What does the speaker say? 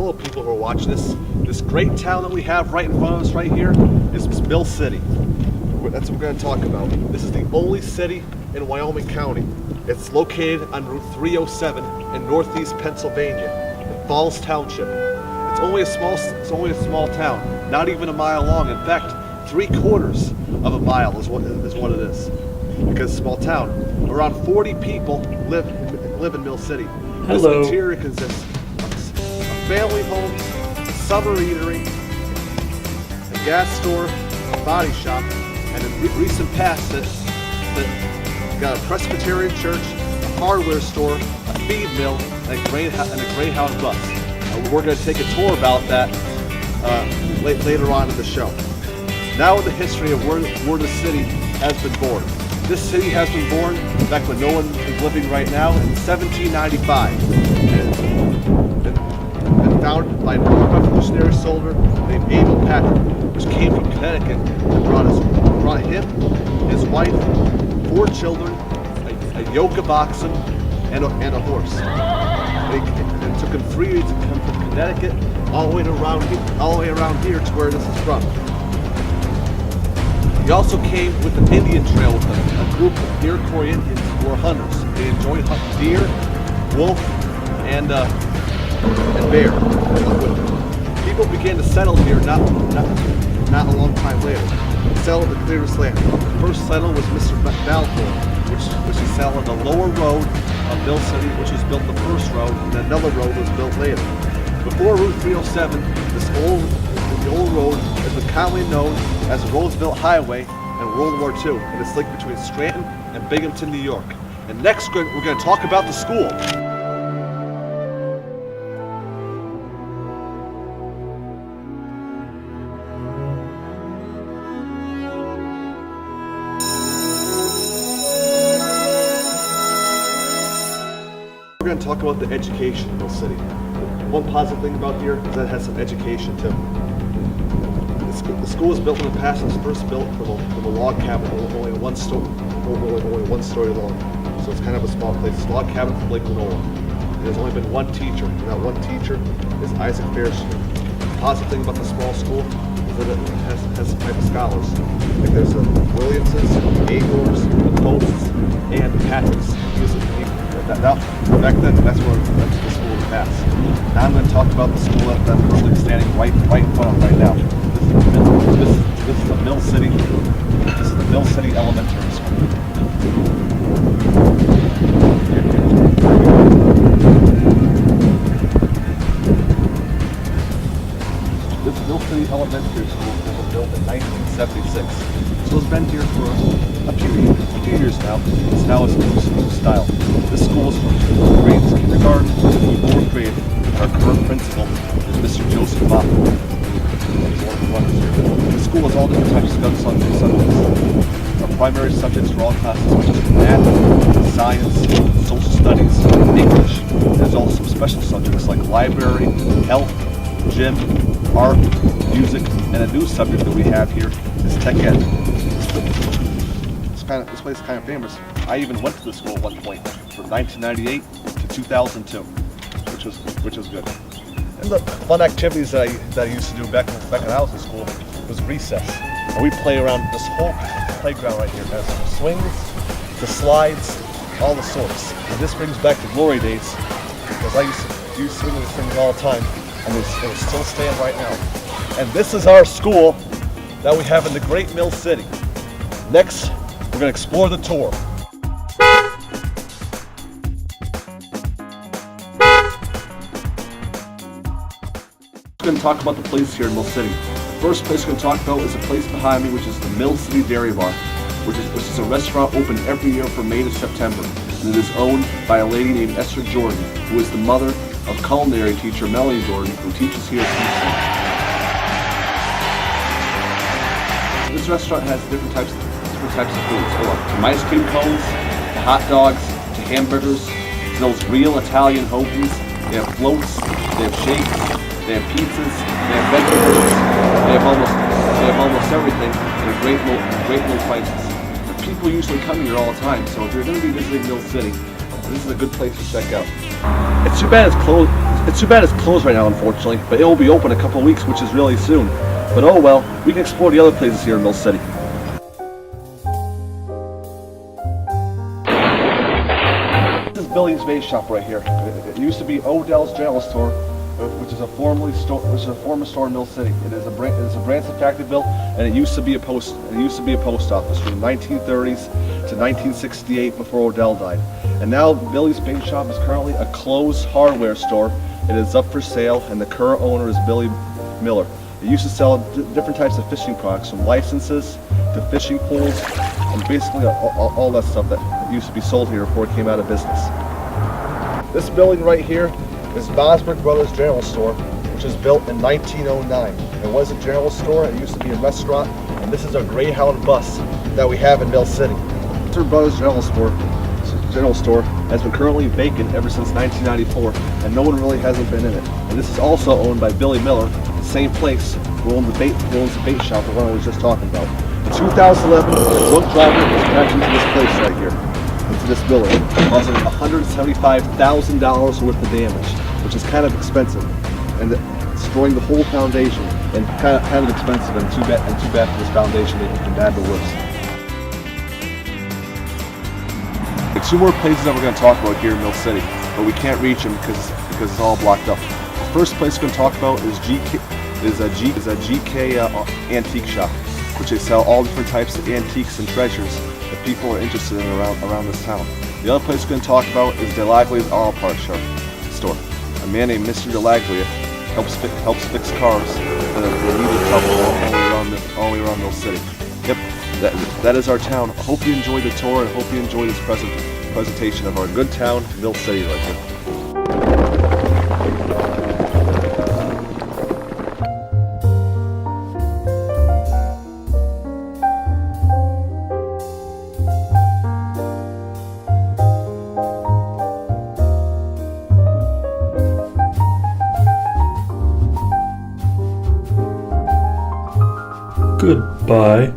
hello people who are watching this. This great town that we have right in front of us right here is Mill City. That's what we're going to talk about. This is the only city in Wyoming County. It's located on Route 307 in northeast Pennsylvania, in Falls Township. It's only a small town, not even a mile long. In fact, 3/4 of a mile is what it is. Because it's a small town. Around 40 people live in Mill City. Hello. This interior consists of a family home, a summer eatery, a gas store, a body shop, and in recent past it got a Presbyterian church, a hardware store, a feed mill, and a Greyhound bus. We're going to take a tour about that later on in the show. Now in the history of where the city has been born. This city has been born back when no one is living right now in 1795. And founded by a revolutionary soldier named Abel Patrick, which came from Connecticut and brought him, his wife, 4 children, a yoke of oxen, and a horse. It took him 3 years to come from Connecticut all the way around here to where this is from. He also came with an Indian trail with a group of Iroquois Indians who were hunters. They enjoyed hunting deer, wolf, and bear. People began to settle here not a long time later. Settled the clearest land. The first settler was Mr. Balfour, which he settled the lower road of Mill City, which was built the first road, and another road was built later. Before Route 307, the old road has been commonly known as the Roosevelt Highway in World War II, and it's linked between Scranton and Binghamton, New York. And next we're going to talk about the school. We're going to talk about the education in Mill City. One positive thing about here is that it has some education too. The school was built in the past. It was first built from a log cabin, only one story long. So it's kind of a small place. It's a log cabin from Lake Lenola. There's only been one teacher, and that one teacher is Isaac Fairstreet. The positive thing about the small school is that it has some type of scholars. Like there's the Williamses, the Agors, the Posts, and the Patricks. Back then, that's the school in the past. Now I'm going to talk about the school that I'm currently standing right in front of right now. This is the Mill City. This is the Mill City Elementary School. This Mill City Elementary School was built in 1976. So it's been here for a few years now. It's now a new style. This school is from grades kindergarten to 4th grade. Our current principal is Mr. Joseph Moffett. The school has all different types of subjects. Our primary subjects for all classes, such as math, science, social studies, English. There's also some special subjects like library, health, gym, art, music, and a new subject that we have here is tech ed. This place is kind of famous. I even went to the school at one point from 1998 to 2002, which was good. And the fun activities that I used to do back when I was in school was recess. And we play around this whole playground right here. It has from swings to slides, all the sorts. And this brings back the glory days because I used to use swinging these things all the time, and they still stand right now. And this is our school that we have in the Great Mill City. Next, we're going to explore the tour. We're going to talk about the place here in Mill City. The first place we're going to talk about is the place behind me, which is the Mill City Dairy Bar, which is a restaurant open every year from May to September. And it is owned by a lady named Esther Jordan, who is the mother of culinary teacher Melanie Jordan, who teaches here at Keystone. This restaurant has different types of foods, from ice cream cones, to hot dogs, to hamburgers, to those real Italian hoagies. They have floats, they have shakes, they have pizzas, they have vegetables, they have almost everything at great low prices. But people usually come here all the time, so if you're going to be visiting Mill City, this is a good place to check out. It's too bad it's closed. It's too bad it's closed right now, unfortunately. But it will be open in a couple of weeks, which is really soon. But oh well, we can explore the other places here in Mill City. This is Billy's Bait Shop right here. It used to be Odell's General Store, which is a former store in Mill City. It is a Branson factory built, and it used to be a post office from the 1930s to 1968 before Odell died. And now Billy's Bait Shop is currently a closed hardware store. It is up for sale, and the current owner is Billy Miller. It used to sell different types of fishing products, from licenses to fishing poles, and basically all that stuff that used to be sold here before it came out of business. This building right here is Bosberg Brothers General Store, which was built in 1909. It was a general store, it used to be a restaurant, and this is a Greyhound bus that we have in Mill City. Bosberg Brothers General Store has been currently vacant ever since 1994, and no one really hasn't been in it. And this is also owned by Billy Miller, the same place who owns the bait shop, the one I was just talking about. In 2011, a drunk driver was crashed into this place right here, into this building, causing $175,000 worth of damage, which is kind of expensive, and destroying the whole foundation, and kind of expensive, and too bad for this foundation, making it from bad to worse. Two more places that we're going to talk about here in Mill City, but we can't reach them because it's all blocked up. The first place we're going to talk about is a GK antique shop, which they sell all different types of antiques and treasures that people are interested in around this town. The other place we're going to talk about is DeLaglia's Auto Parts store. A man named Mr. DeLaglia helps fix cars that are needed trouble all around Mill City. Yep, that is our town. I hope you enjoyed the tour, and I hope you enjoyed this presentation of our good town, Mill City, right here. Goodbye.